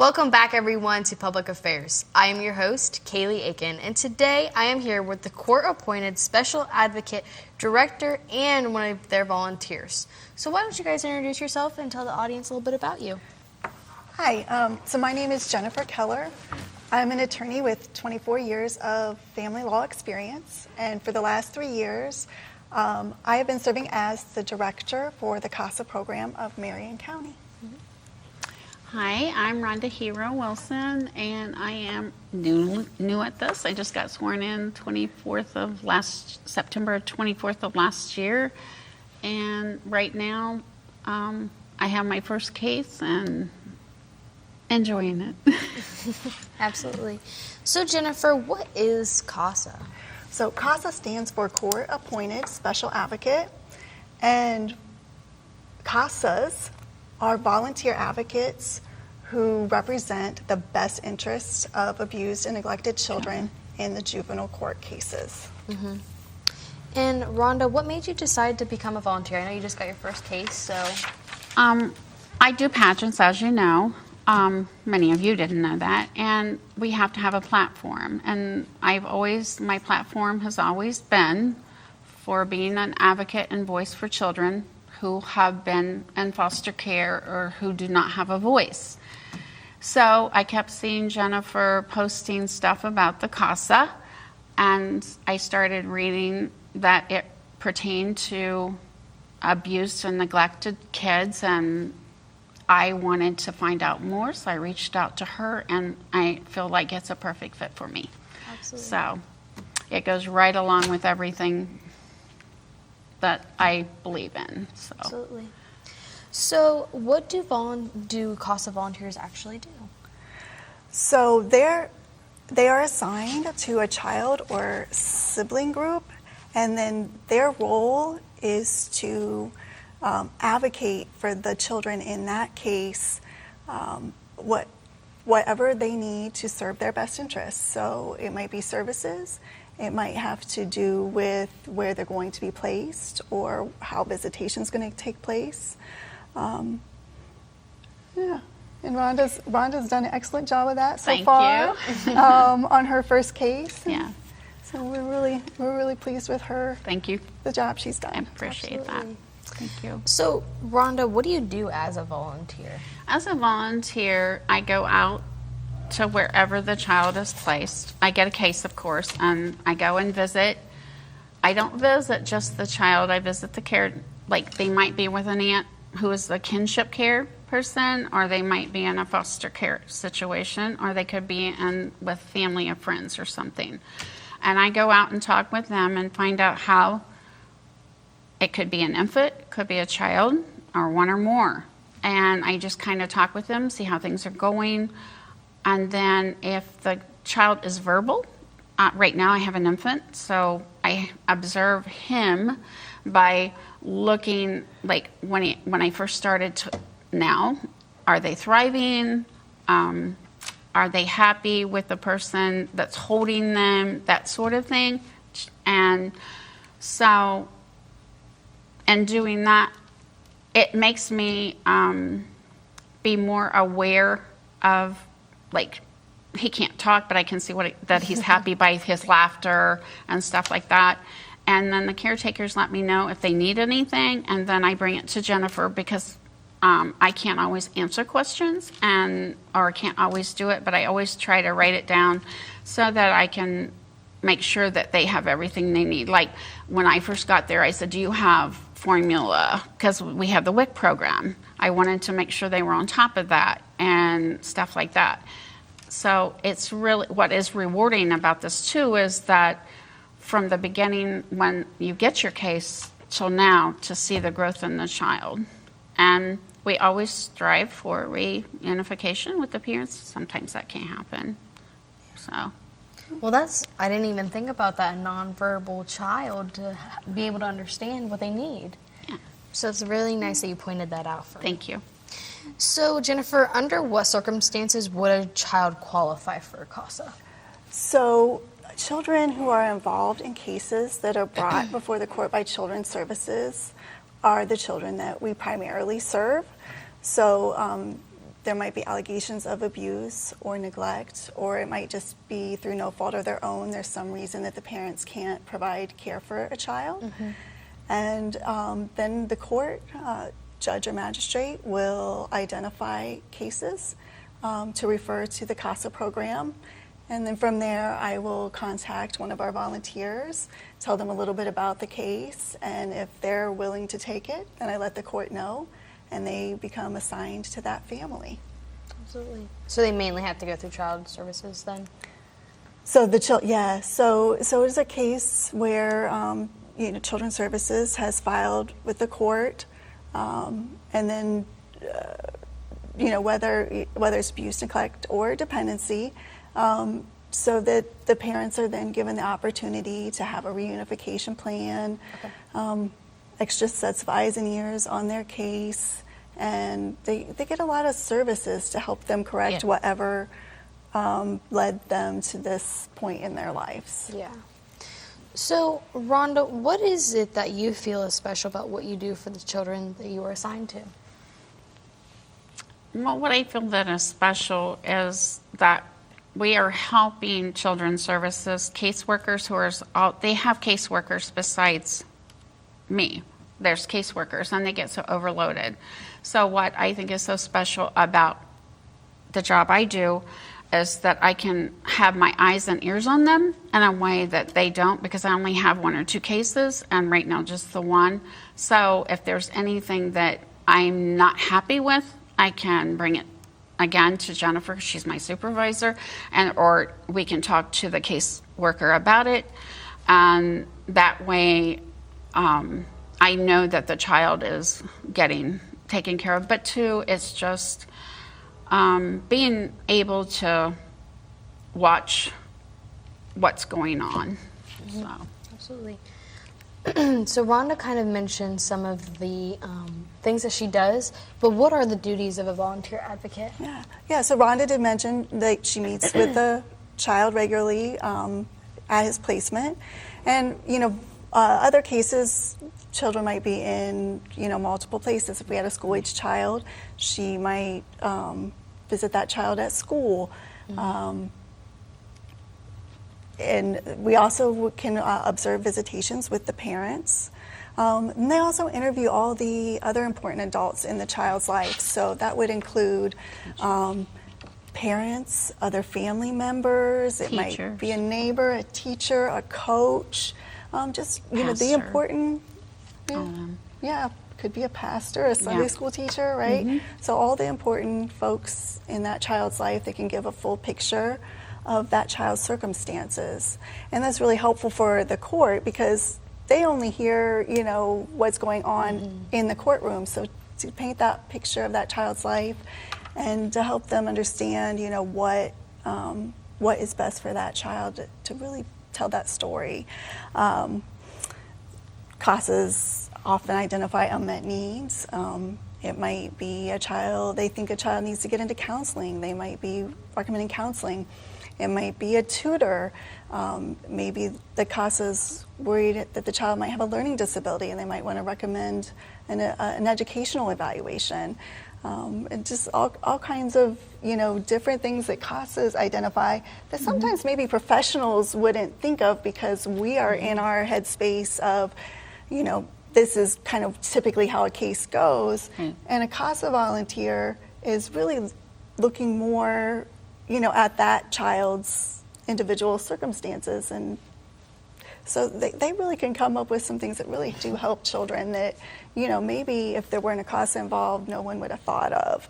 Welcome back, everyone, to Public Affairs. I am your host, Kayleigh Aiken, and today I am here with the court-appointed Special Advocate Director and one of their volunteers. So why don't you guys introduce yourself and tell the audience a little bit about you? Hi, so my name is Jennifer Keller. I'm an attorney with 24 years of family law experience, and for the last 3 years, I have been serving as the director for the CASA program of Marion County. Hi, I'm Rhonda Hero Wilson, and I am new at this. I just got sworn in September 24th of last year, and right now I have my first case and enjoying it. Absolutely. So Jennifer, what is CASA? So CASA stands for Court Appointed Special Advocate, and CASAs are volunteer advocates who represent the best interests of abused and neglected children in the juvenile court cases. Mm-hmm. And Rhonda, what made you decide to become a volunteer? I know you just got your first case, so. I do pageants, as you know. Many of you didn't know that, and we have to have a platform. And my platform has always been for being an advocate and voice for children who have been in foster care or who do not have a voice. So I kept seeing Jennifer posting stuff about the CASA, and I started reading that it pertained to abused and neglected kids, and I wanted to find out more, so I reached out to her, and I feel like it's a perfect fit for me. Absolutely. So it goes right along with everything that I believe in. So. Absolutely. So what do CASA volunteers actually do? So they are assigned to a child or sibling group, and then their role is to advocate for the children in that case, whatever they need to serve their best interests. So it might be services, it might have to do with where they're going to be placed or how visitation is going to take place. And Rhonda's done an excellent job of that so far. Thank you. On her first case. Yeah. So we're really pleased with her. Thank you. The job she's done. I appreciate Absolutely. that. Thank you. So Rhonda, what do you do as a volunteer? As a volunteer, I go out to wherever the child is placed. I get a case, of course, and I go and visit. I don't visit just the child. I visit the care, like they might be with an aunt who is the kinship care person, or they might be in a foster care situation, or they could be in with family of friends or something. And I go out and talk with them and find out how it could be an infant, could be a child, or one or more. And I just kind of talk with them, see how things are going. And then if the child is verbal, right now I have an infant, so I observe him by looking, like when I first started to now, are they thriving? Are they happy with the person that's holding them? That sort of thing. And so, in doing that, it makes me be more aware of, like, he can't talk, but I can see that he's happy by his laughter and stuff like that. And then the caretakers let me know if they need anything, and then I bring it to Jennifer because I can't always answer questions or can't always do it, but I always try to write it down so that I can make sure that they have everything they need. Like when I first got there, I said, do you have formula? Because we have the WIC program. I wanted to make sure they were on top of that and stuff like that. So it's really, what is rewarding about this too is that from the beginning when you get your case till now to see the growth in the child. And we always strive for reunification with the parents. Sometimes that can't happen. So. Well, I didn't even think about that nonverbal child to be able to understand what they need. Yeah. So it's really nice that you pointed that out for me. Thank you. So Jennifer, under what circumstances would a child qualify for CASA? So children who are involved in cases that are brought before the court by Children's Services are the children that we primarily serve. So there might be allegations of abuse or neglect, or it might just be through no fault of their own. There's some reason that the parents can't provide care for a child. And then the court, judge or magistrate, will identify cases to refer to the CASA program. And then from there, I will contact one of our volunteers, tell them a little bit about the case, and if they're willing to take it, then I let the court know, and they become assigned to that family. Absolutely. So they mainly have to go through child services then? So so it's a case where Children's Services has filed with the court, and then whether it's abuse, neglect, or dependency, so that the parents are then given the opportunity to have a reunification plan, extra sets of eyes and ears on their case, and they get a lot of services to help them correct whatever led them to this point in their lives. Yeah. So, Rhonda, what is it that you feel is special about what you do for the children that you are assigned to? Well, what I feel that is special is that we are helping Children's Services caseworkers they have caseworkers besides me. There's caseworkers, and they get so overloaded. So what I think is so special about the job I do is that I can have my eyes and ears on them in a way that they don't, because I only have 1 or 2 cases, and right now just the one. So if there's anything that I'm not happy with, I can bring it again to Jennifer, she's my supervisor, or we can talk to the caseworker about it. And that way, I know that the child is getting taken care of. But 2, it's just being able to watch what's going on. So. Absolutely. So Rhonda kind of mentioned some of the things that she does, but what are the duties of a volunteer advocate? Yeah. So Rhonda did mention that she meets with the child regularly at his placement, and other cases, children might be in multiple places. If we had a school-age child, she might visit that child at school. And we also can observe visitations with the parents. And they also interview all the other important adults in the child's life. So that would include parents, other family members. It might be a neighbor, a teacher, a coach. The important. Could be a pastor, a Sunday school teacher, right? So all the important folks in that child's life, they can give a full picture of that child's circumstances. And that's really helpful for the court because they only hear, what's going on in the courtroom. So to paint that picture of that child's life and to help them understand, what is best for that child to really tell that story. CASAs often identify unmet needs. It might be they think a child needs to get into counseling. They might be recommending counseling. It might be a tutor. Maybe the CASA's worried that the child might have a learning disability and they might want to recommend an educational evaluation. And just all kinds of, different things that CASAs identify that sometimes maybe professionals wouldn't think of because we are in our headspace of, this is kind of typically how a case goes. And a CASA volunteer is really looking more, at that child's individual circumstances. And so they really can come up with some things that really do help children that, maybe if there weren't a CASA involved, no one would have thought of.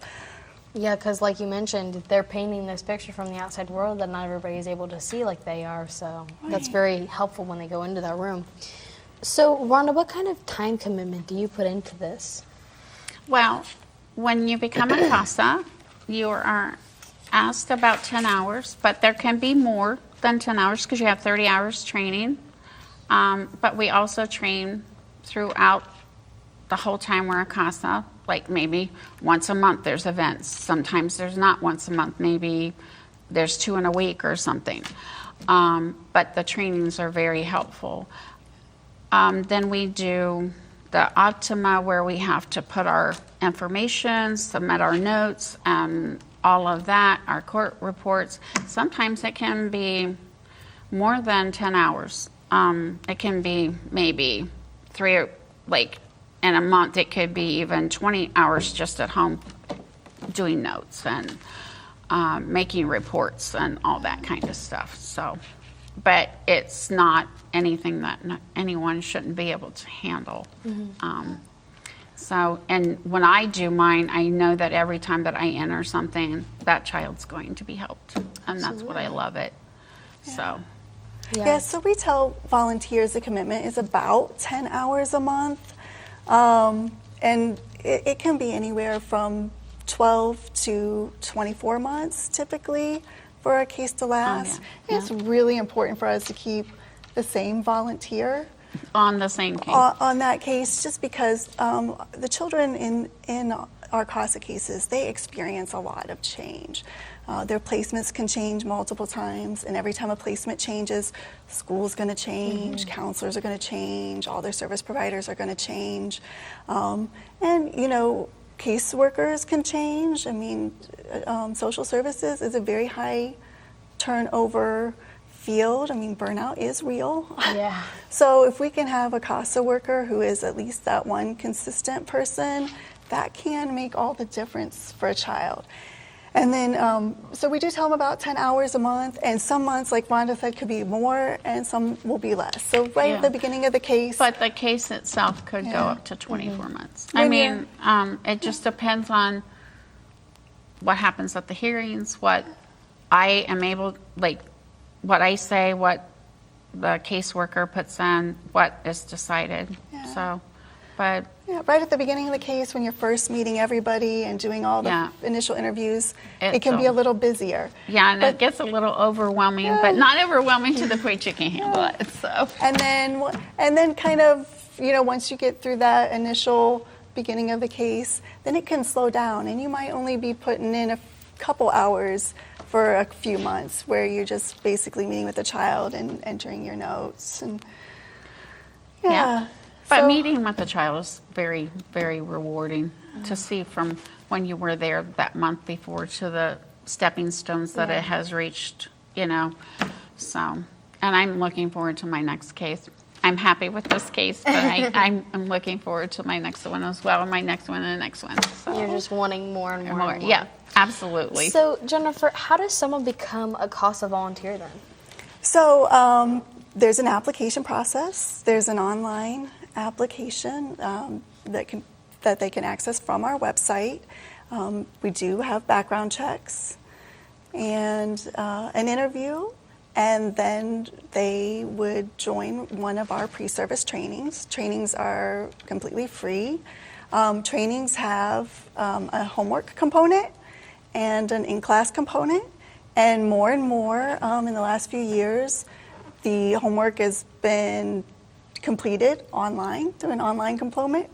Yeah, because like you mentioned, they're painting this picture from the outside world that not everybody is able to see like they are. So that's very helpful when they go into that room. So, Rhonda, what kind of time commitment do you put into this? Well, when you become a CASA, you are asked about 10 hours, but there can be more than 10 hours because you have 30 hours training. But we also train throughout the whole time we're a CASA, like maybe once a month there's events. Sometimes there's not once a month, maybe there's 2 in a week or something. But the trainings are very helpful. Then we do the Optima where we have to put our information, submit our notes, all of that, our court reports. Sometimes it can be more than 10 hours. It can be maybe in a month, it could be even 20 hours just at home doing notes and making reports and all that kind of stuff. So, but it's not anything that anyone shouldn't be able to handle. So, and when I do mine, I know that every time that I enter something, that child's going to be helped. And that's what I love it. Yeah. So. Yeah, so we tell volunteers the commitment is about 10 hours a month. And it can be anywhere from 12 to 24 months typically for a case to last. Yeah. It's really important for us to keep the same volunteer On the same case. on that case, just because the children in our CASA cases, they experience a lot of change. Their placements can change multiple times, and every time a placement changes, school's going to change, counselors are going to change, all their service providers are going to change. And, you know, caseworkers can change. I mean, social services is a very high turnover field. I mean, burnout is real. Yeah. So if we can have a CASA worker who is at least that one consistent person, that can make all the difference for a child. And then, so we do tell them about 10 hours a month, and some months, like Rhonda said, could be more, and some will be less. So right at the beginning of the case. But the case itself could go up to 24 months. I When mean, it just depends on what happens at the hearings, what I am able, like, what I say, what the caseworker puts in, what is decided. Yeah. So, but Yeah, right at the beginning of the case, when you're first meeting everybody and doing all the initial interviews, it can be a little busier. yeah, and it gets a little overwhelming, but not overwhelming to the point you can handle it. So, And then kind of, you know, once you get through that initial beginning of the case, then it can slow down, and you might only be putting in a couple hours for a few months where you're just basically meeting with the child and entering your notes. And But meeting with the child is very, very rewarding to see from when you were there that month before to the stepping stones that it has reached, you know. So, and I'm looking forward to my next case. I'm happy with this case, but I'm looking forward to my next one as well, and my next one and the next one. So. You're just wanting more and more. And more. Yeah, absolutely. So, Jennifer, how does someone become a CASA volunteer then? So there's an application process. There's an online application that they can access from our website. We do have background checks and an interview, and then they would join one of our pre-service trainings. Trainings are completely free. Trainings have a homework component and an in-class component, and more in the last few years, the homework has been completed online through an online component,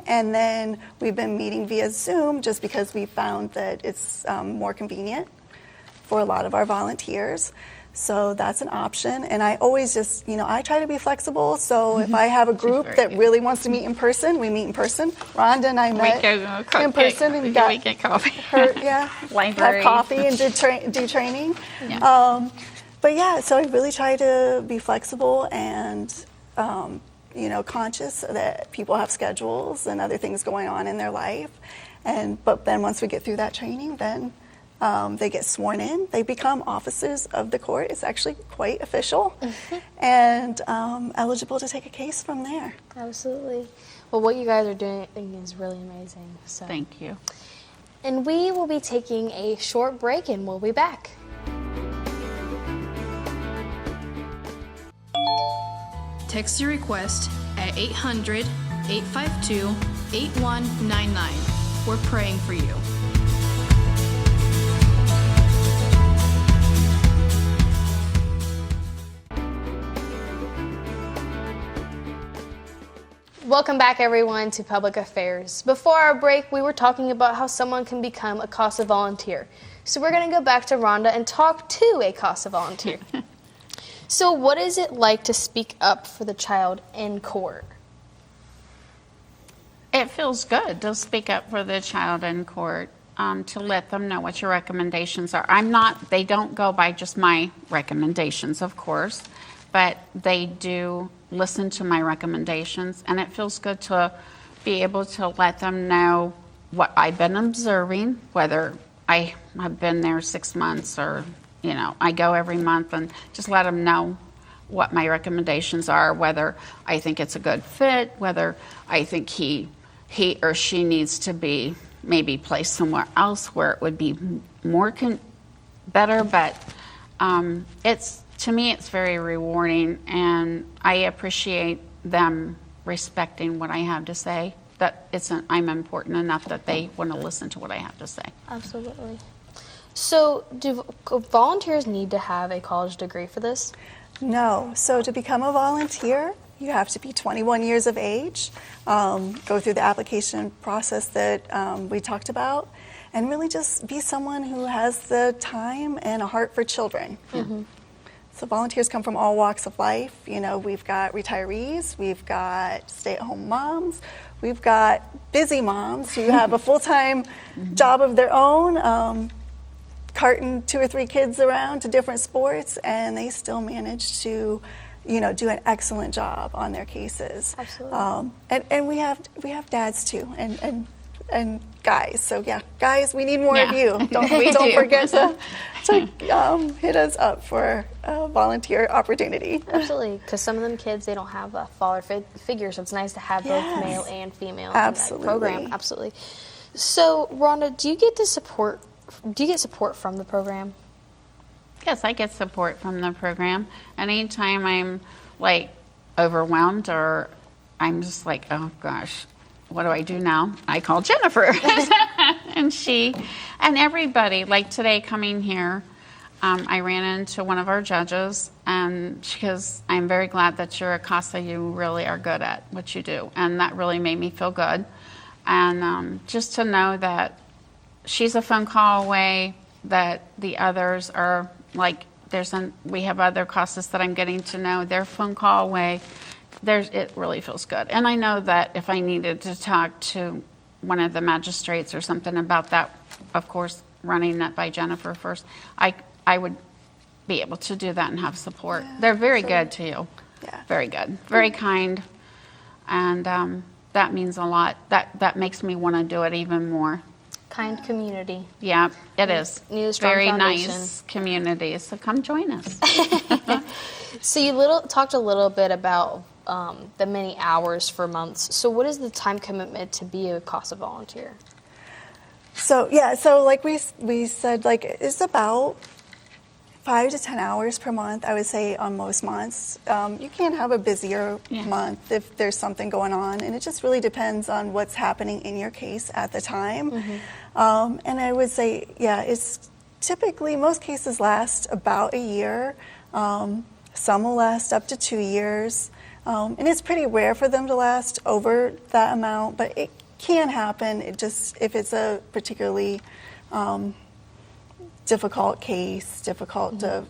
and then we've been meeting via Zoom just because we found that it's more convenient for a lot of our volunteers. So that's an option, and I always just, you know, I try to be flexible, so if I have a group that really wants to meet in person, we meet in person. Rhonda and I met in person and get coffee. Have coffee and do training. Yeah. But yeah, so I really try to be flexible and you know, conscious that people have schedules and other things going on in their life. But then once we get through that training, then they get sworn in. They become officers of the court. It's actually quite official, and eligible to take a case from there. Absolutely. Well, what you guys are doing is really amazing. So. Thank you. And we will be taking a short break, and we'll be back. Text your request at 800-852-8199. We're praying for you. Welcome back, everyone, to Public Affairs. Before our break, we were talking about how someone can become a CASA volunteer. So we're going to go back to Rhonda and talk to a CASA volunteer. So what is it like to speak up for the child in court? It feels good to speak up for the child in court, to let them know what your recommendations are. They don't go by just my recommendations, of course, but they do listen to my recommendations, and it feels good to be able to let them know what I've been observing, whether I have been there 6 months or, I go every month, and just let them know what my recommendations are, whether I think it's a good fit, whether I think he or she needs to be maybe placed somewhere else where it would be more better. But to me, it's very rewarding, and I appreciate them respecting what I have to say. That I'm important enough that they want to listen to what I have to say. Absolutely. So, do volunteers need to have a college degree for this? No. So to become a volunteer, you have to be 21 years of age, go through the application process that we talked about, and really just be someone who has the time and a heart for children. Mm-hmm. So volunteers come from all walks of life. We've got retirees, we've got stay-at-home moms, we've got busy moms who have a full-time job of their own, carting 2 or 3 kids around to different sports, and they still manage to, do an excellent job on their cases. Absolutely. And we have dads too, and guys. So yeah, guys, we need more of you. Don't forget to hit us up for a volunteer opportunity. Absolutely, because some of them kids, they don't have a father figure, so it's nice to have both male and female in that program. Absolutely. So, Rhonda, do you get support from the program? Yes, I get support from the program. Anytime I'm overwhelmed, or I'm just like, oh gosh, what do I do now? I call Jennifer. and everybody, like today coming here, I ran into one of our judges, and she goes, I'm very glad that you're a CASA. You really are good at what you do. And that really made me feel good. And just to know that she's a phone call away, that the others are we have other CASAs that I'm getting to know, they're a phone call away. It really feels good. And I know that if I needed to talk to one of the magistrates or something about that, of course, running that by Jennifer first, I would be able to do that and have support. Yeah, they're very good to you. Yeah. Very good. Very kind. And that means a lot. That makes me want to do it even more. Kind community. Yeah, it is. Need a strong very foundation. Nice community. So come join us. So you talked a little bit about the many hours for months. So what is the time commitment to be a CASA volunteer? So like we said, it's about 5 to 10 hours per month, I would say, on most months. You can have a busier month if there's something going on, and it just really depends on what's happening in your case at the time. Mm-hmm. And I would say, it's typically, most cases last about a year. Some will last up to 2 years. And it's pretty rare for them to last over that amount, but it can happen. If it's a particularly difficult case, difficult to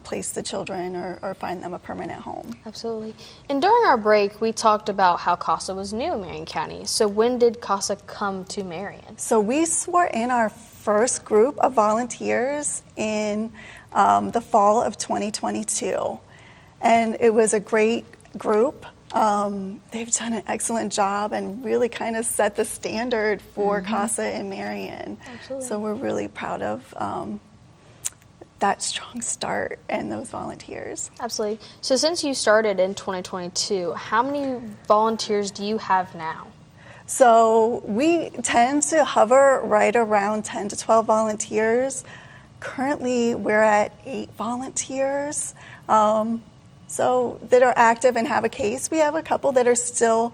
place the children or find them a permanent home. Absolutely. And during our break, we talked about how CASA was new in Marion County. So when did CASA come to Marion? So we swore in our first group of volunteers in the fall of 2022. And it was a great group. They've done an excellent job and really kind of set the standard for CASA in Marion. Absolutely. So we're really proud of that strong start and those volunteers. Absolutely. So since you started in 2022, how many volunteers do you have now? So we tend to hover right around 10 to 12 volunteers. Currently, we're at 8 volunteers. So that are active and have a case. We have a couple that are still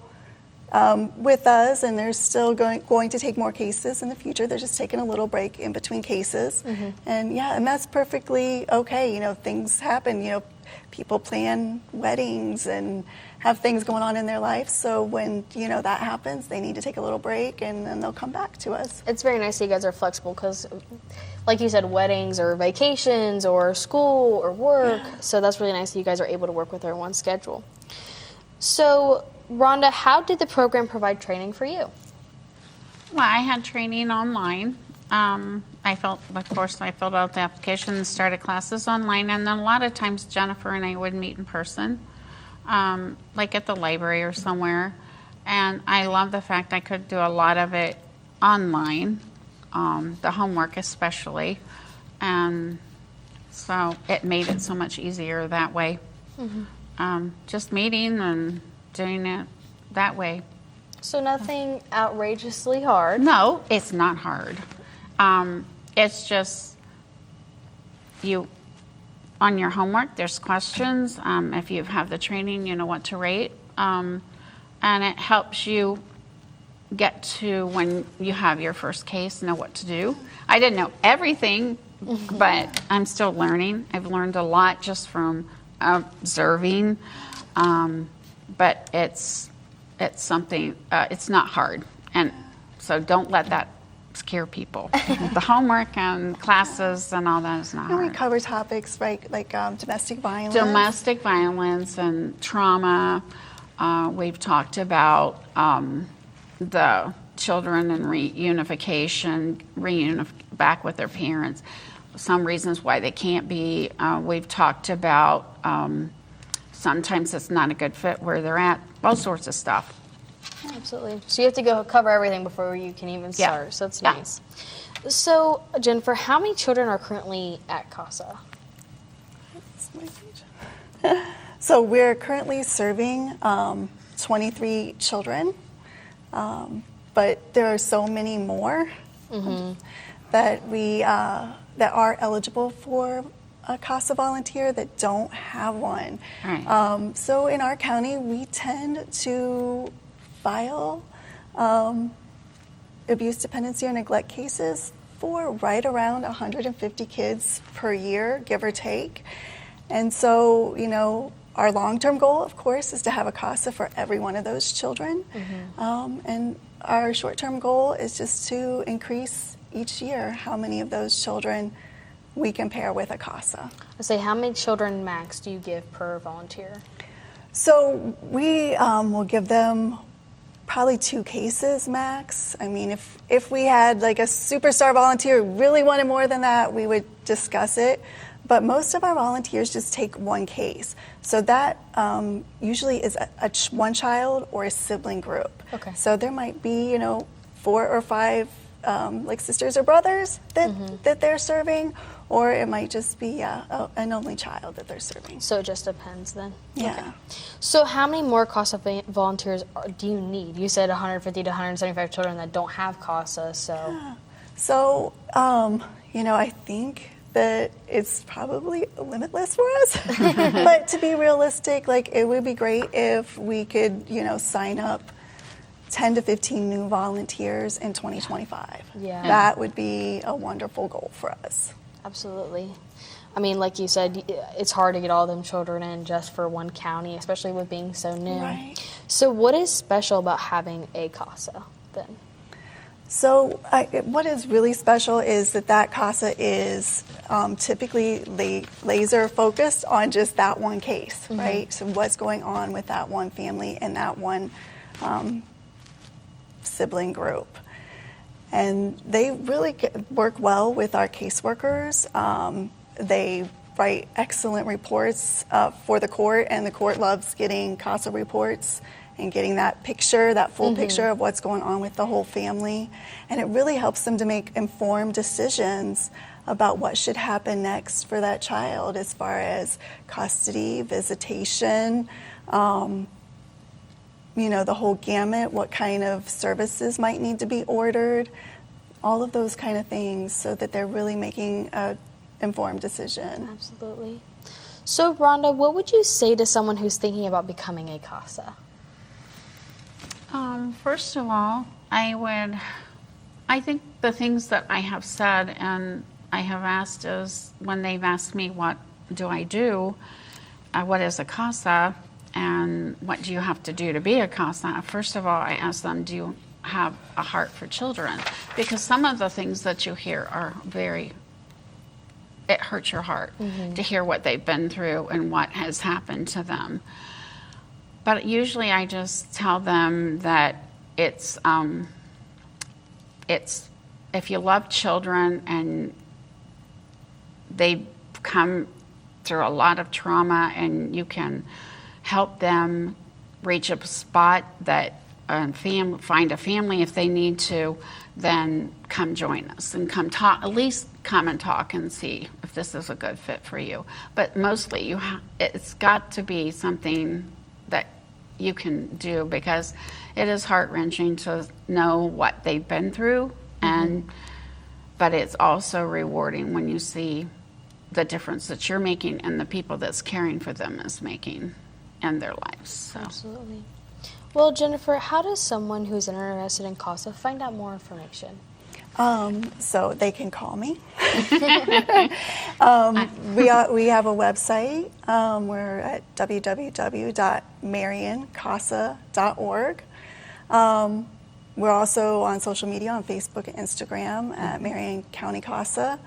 with us, and they're still going to take more cases in the future. They're just taking a little break in between cases. Mm-hmm. And that's perfectly okay. Things happen. People plan weddings and have things going on in their life. So when, that happens, they need to take a little break, and then they'll come back to us. It's very nice that you guys are flexible because, like you said, weddings or vacations or school or work. Yeah. So that's really nice that you guys are able to work with everyone's schedule. So Rhonda, how did the program provide training for you? Well, I had training online. I filled out the application and started classes online, and then a lot of times Jennifer and I would meet in person, like at the library or somewhere. And I love the fact I could do a lot of it online, the homework especially, and so it made it so much easier that way. Just meeting and doing it that way. So nothing outrageously hard. No, it's not hard. It's just you, on your homework, there's questions. If you have the training, you know what to rate. And it helps you get to when you have your first case, know what to do. I didn't know everything, but I'm still learning. I've learned a lot just from observing. But it's something, it's not hard. And so don't let that scare people. The homework and classes and all that is not And we hard. cover topics like domestic violence. Domestic violence and trauma. We've talked about the children and reunification, back with their parents. Some reasons why they can't be. We've talked about sometimes it's not a good fit where they're at. All sorts of stuff. Absolutely. So you have to go cover everything before you can even start. So it's nice. So Jennifer, how many children are currently at CASA? So we're currently serving 23 children, but there are so many more that that are eligible for a CASA volunteer that don't have one. Right. So in our county, we tend to file abuse, dependency, or neglect cases for right around 150 kids per year, give or take. And so, our long-term goal, of course, is to have a CASA for every one of those children. And our short-term goal is just to increase each year how many of those children we can pair with a CASA. I say, how many children max do you give per volunteer? So we will give them probably 2 cases max. I mean, if we had like a superstar volunteer who really wanted more than that, we would discuss it. But most of our volunteers just take 1 case. So that usually is one child or a sibling group. Okay. So there might be, 4 or 5 like sisters or brothers that they're serving, or it might just be an only child that they're serving. So it just depends then? Yeah. Okay. So how many more CASA volunteers do you need? You said 150 to 175 children that don't have CASA, so... Yeah. So, I think that it's probably limitless for us. But to be realistic, it would be great if we could, sign up 10 to 15 new volunteers in 2025. Yeah. That would be a wonderful goal for us. Absolutely. I mean, like you said, it's hard to get all them children in just for one county, especially with being so new. Right. So what is special about having a CASA then? So what is really special is that CASA is typically laser focused on just that one case, right? So what's going on with that one family and that one sibling group. And they really work well with our caseworkers. They write excellent reports for the court, and the court loves getting CASA reports and getting that picture, that full picture of what's going on with the whole family. And it really helps them to make informed decisions about what should happen next for that child as far as custody, visitation, the whole gamut, what kind of services might need to be ordered, all of those kind of things, so that they're really making an informed decision. Absolutely. So, Rhonda, what would you say to someone who's thinking about becoming a CASA? First of all, I think the things that I have said and I have asked is when they've asked me what do I do, what is a CASA, and what do you have to do to be a CASA? First of all, I ask them, do you have a heart for children? Because some of the things that you hear are it hurts your heart to hear what they've been through and what has happened to them. But usually I just tell them that it's if you love children and they come through a lot of trauma and you can help them reach a spot that find a family if they need to, then come join us and come talk, at least come and talk and see if this is a good fit for you. But mostly it's got to be something that you can do, because it is heart-wrenching to know what they've been through, but it's also rewarding when you see the difference that you're making and the people that's caring for them is making in their lives. So. Absolutely. Well, Jennifer, how does someone who's interested in CASA find out more information? So they can call me. We have a website. We're at www.marioncasa.org. We're also on social media on Facebook and Instagram at Marion County CASA.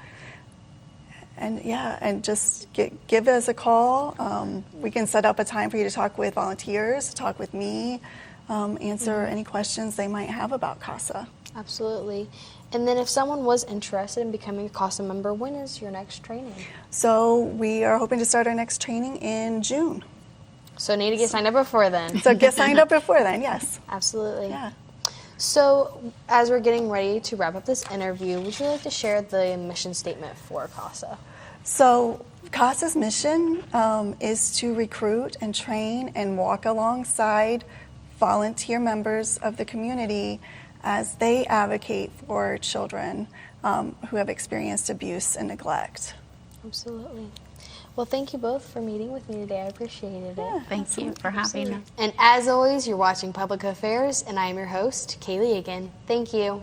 And just give us a call. We can set up a time for you to talk with volunteers, talk with me, answer any questions they might have about CASA. Absolutely. And then if someone was interested in becoming a CASA member, when is your next training? So we are hoping to start our next training in June. So need to get signed up before then. So get signed up before then, yes. Absolutely. Yeah. So as we're getting ready to wrap up this interview, would you like to share the mission statement for CASA? So CASA's mission is to recruit and train and walk alongside volunteer members of the community as they advocate for children who have experienced abuse and neglect. Absolutely. Well, thank you both for meeting with me today. I appreciated it. Thank you for having us. And as always, you're watching Public Affairs, and I am your host, Kayleigh again. Thank you.